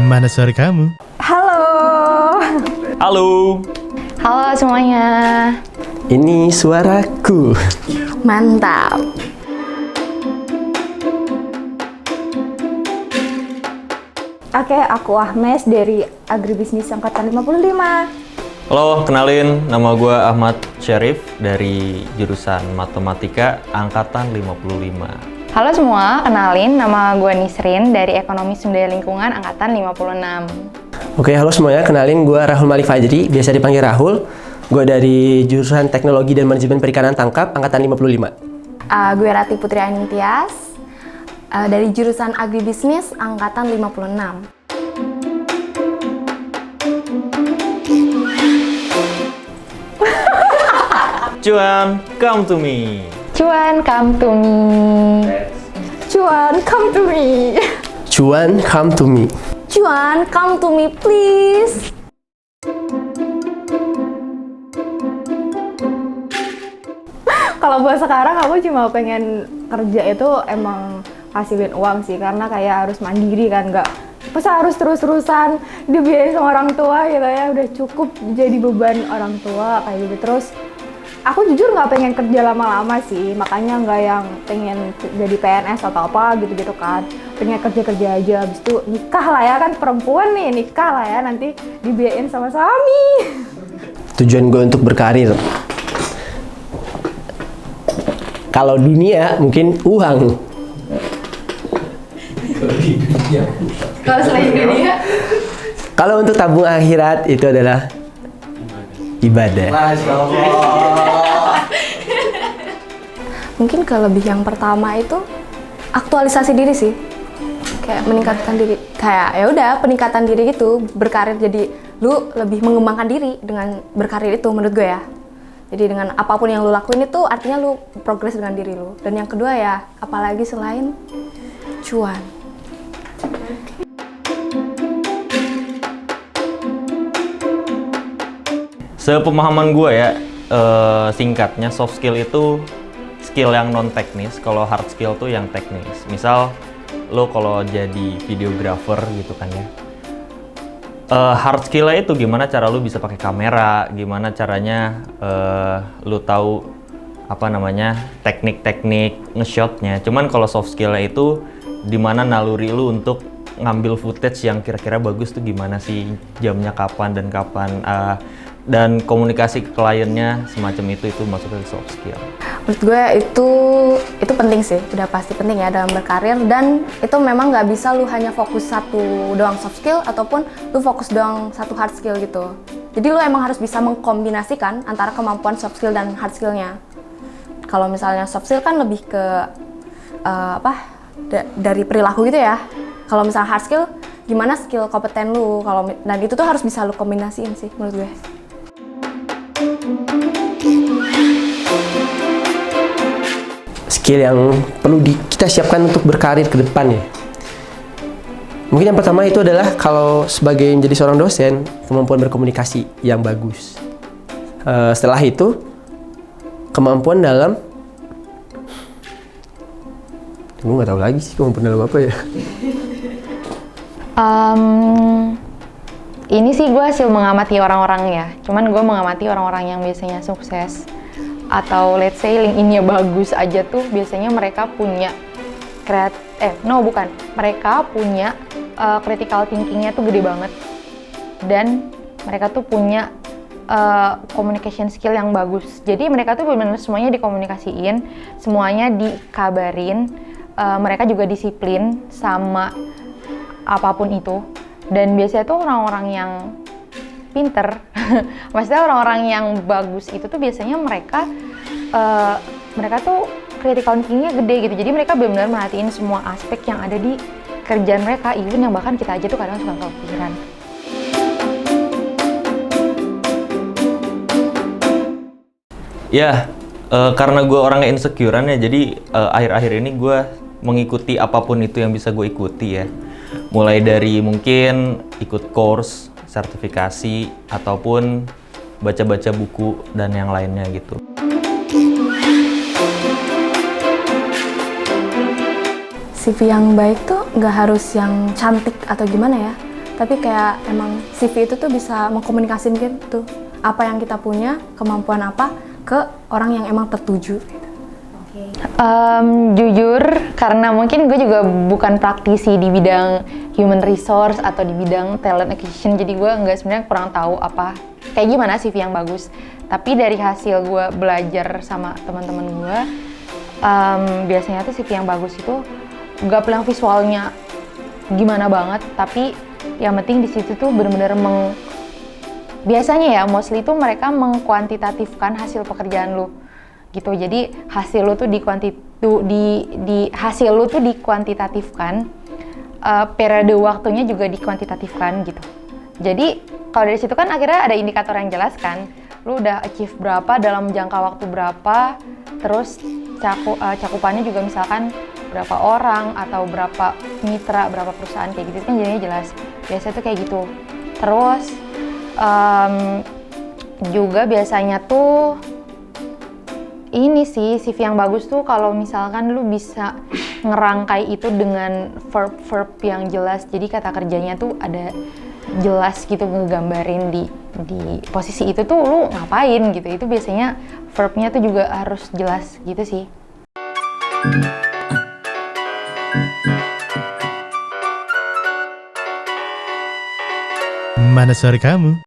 Mana suara kamu? Halo. Halo. Halo semuanya. Ini suaraku. Mantap. Oke, aku Ahmes dari Agribisnis Angkatan 55. Halo, kenalin, nama gue Ahmad Syarif dari jurusan Matematika Angkatan 55. Halo semua, kenalin nama gue Nisrin dari Ekonomi Sumber Lingkungan Angkatan 56. Oke, halo semuanya. Kenalin, gue Rahul Malik Fajri, biasa dipanggil Rahul. Gue dari jurusan Teknologi dan Manajemen Perikanan Tangkap Angkatan 55. Gue Rati Putri Ainingtyas dari jurusan Agribisnis Angkatan 56. Cuan, come to me. Cuan, come to me. Cuan, come to me. Cuan, come to me. Cuan, come to me, please. Kalau buat sekarang aku cuma pengen kerja itu emang hasilin uang sih, karena kayak harus mandiri kan, nggak masa harus terus-terusan dibiayain sama orang tua gitu ya, udah cukup jadi beban orang tua kayak gitu. Terus aku jujur nggak pengen kerja lama-lama sih, makanya nggak yang pengen jadi PNS atau apa gitu-gitu kan, pengen kerja-kerja aja, habis itu nikah lah ya, kan perempuan nih, nikah lah ya, nanti dibiayain sama suami. Tujuan gue untuk berkarir. Kalau dunia mungkin uang. Kalau selain dunia? Kalau untuk tabung akhirat itu adalah ibadah. Mungkin lebih yang pertama itu aktualisasi diri sih, kayak meningkatkan diri, kayak ya udah peningkatan diri gitu, berkarir, jadi lu lebih mengembangkan diri dengan berkarir itu menurut gue ya. Jadi dengan apapun yang lu lakuin itu artinya lu progres dengan diri lu. Dan yang kedua ya, apalagi selain cuan. Sepemahaman gue ya, singkatnya soft skill itu skill yang non teknis, kalau hard skill tuh yang teknis. Misal lo kalau jadi videographer gitu kan ya, hard skill-nya itu gimana cara lu bisa pakai kamera, gimana caranya lu tahu apa namanya teknik-teknik nge-shotnya. Cuman kalau soft skill-nya itu dimana naluri lu untuk ngambil footage yang kira-kira bagus tuh gimana sih, jamnya kapan dan komunikasi ke kliennya semacam itu masuk ke soft skill. Menurut gue itu penting sih, udah pasti penting ya dalam berkarir, dan itu memang nggak bisa lu hanya fokus satu doang soft skill ataupun lu fokus doang satu hard skill gitu. Jadi lu emang harus bisa mengkombinasikan antara kemampuan soft skill dan hard skillnya. Kalau misalnya soft skill kan lebih ke dari perilaku gitu ya. Kalau misalnya hard skill, gimana skill kompeten lu, dan itu tuh harus bisa lu kombinasiin sih menurut gue. Skill yang perlu kita siapkan untuk berkarir ke depan ya. Mungkin yang pertama itu adalah kalau sebagai menjadi seorang dosen, kemampuan berkomunikasi yang bagus. Setelah itu, kemampuan dalam, gue nggak tahu lagi sih kemampuan dalam apa ya. Ini sih gue hasil mengamati orang-orang ya. Cuman gue mengamati orang-orang yang biasanya sukses atau let's say LinkedIn-nya bagus aja tuh, biasanya mereka punya mereka punya critical thinking-nya tuh gede banget, dan mereka tuh punya communication skill yang bagus. Jadi mereka tuh benar-benar semuanya dikomunikasiin, semuanya dikabarin, mereka juga disiplin sama apapun itu. Dan biasanya tuh orang-orang yang pinter, maksudnya orang-orang yang bagus itu tuh biasanya mereka tuh critical thinking-nya gede gitu. Jadi mereka benar-benar merhatiin semua aspek yang ada di kerjaan mereka, even yang bahkan kita aja tuh kadang suka kepikiran. Ya, karena gue orangnya insecurean ya, jadi akhir-akhir ini gue mengikuti apapun itu yang bisa gue ikuti ya. Mulai dari mungkin ikut course, sertifikasi, ataupun baca-baca buku dan yang lainnya gitu. CV yang baik tuh nggak harus yang cantik atau gimana ya, tapi kayak emang CV itu tuh bisa mengkomunikasikan gitu apa yang kita punya, kemampuan apa ke orang yang emang tertuju. Jujur, karena mungkin gue juga bukan praktisi di bidang human resource atau di bidang talent acquisition, jadi gue nggak sebenarnya kurang tahu apa kayak gimana CV yang bagus. Tapi dari hasil gue belajar sama teman-teman gue, biasanya tuh CV yang bagus itu nggak perlu yang visualnya gimana banget, tapi yang penting di situ tuh benar-benar biasanya ya mostly tuh mereka mengkuantitatifkan hasil pekerjaan lu gitu. Jadi hasil lu tuh hasil lu tuh dikuantitatifkan, periode waktunya juga dikuantitatifkan gitu. Jadi kalau dari situ kan akhirnya ada indikator yang jelas kan, lu udah achieve berapa dalam jangka waktu berapa, terus cakupannya juga misalkan berapa orang atau berapa mitra, berapa perusahaan kayak gitu kan jadinya jelas. Biasanya tuh kayak gitu. Terus juga biasanya tuh ini sih CV yang bagus tuh kalau misalkan lu bisa ngerangkai itu dengan verb-verb yang jelas. Jadi kata kerjanya tuh ada jelas gitu, ngegambarin di posisi itu tuh lu ngapain gitu. Itu biasanya verbnya tuh juga harus jelas gitu sih. Mana suara kamu?